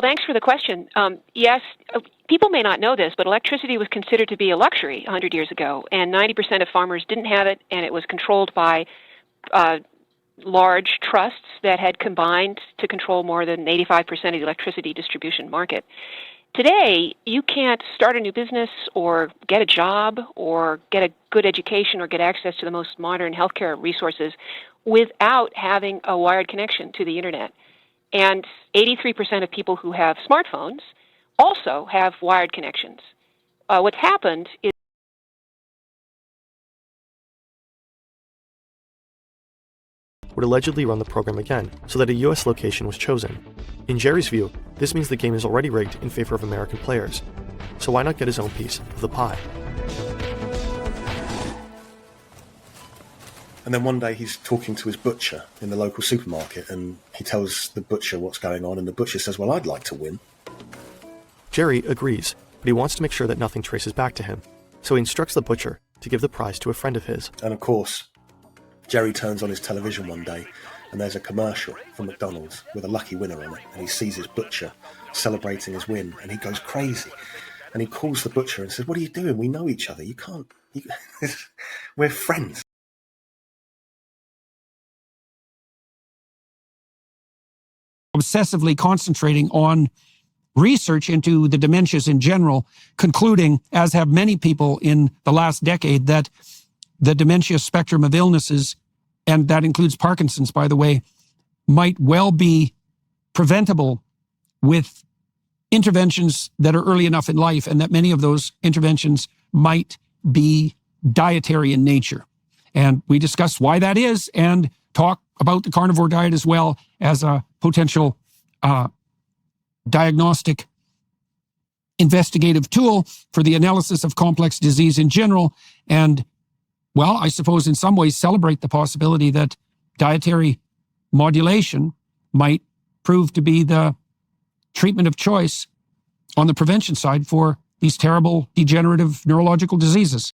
Well, thanks for the question. Yes, people may not know this, but electricity was considered to be a luxury 100 years ago, and 90% of farmers didn't have it, and it was controlled by large trusts that had combined to control more than 85% of the electricity distribution market. Today, you can't start a new business or get a job or get a good education or get access to the most modern healthcare resources without having a wired connection to the internet. And 83% of people who have smartphones also have wired connections. What's happened is would allegedly run the program again, so that a US location was chosen. In Jerry's view, this means the game is already rigged in favor of American players. So why not get his own piece of the pie? And then one day he's talking to his butcher in the local supermarket, and he tells the butcher what's going on, and the butcher says, well, I'd like to win. Jerry agrees, but he wants to make sure that nothing traces back to him, so he instructs the butcher to give the prize to a friend of his. And of course, Jerry turns on his television one day, and there's a commercial from McDonald's with a lucky winner on it, and he sees his butcher celebrating his win, and he goes crazy. And he calls the butcher and says, what are you doing? We know each other. You can't... We're friends. Obsessively concentrating on research into the dementias in general, concluding, as have many people in the last decade, that the dementia spectrum of illnesses, and that includes Parkinson's, by the way, might well be preventable with interventions that are early enough in life, and that many of those interventions might be dietary in nature. And we discuss why that is and talk about the carnivore diet as well as a potential diagnostic investigative tool for the analysis of complex disease in general. And, well, I suppose in some ways celebrate the possibility that dietary modulation might prove to be the treatment of choice on the prevention side for these terrible degenerative neurological diseases.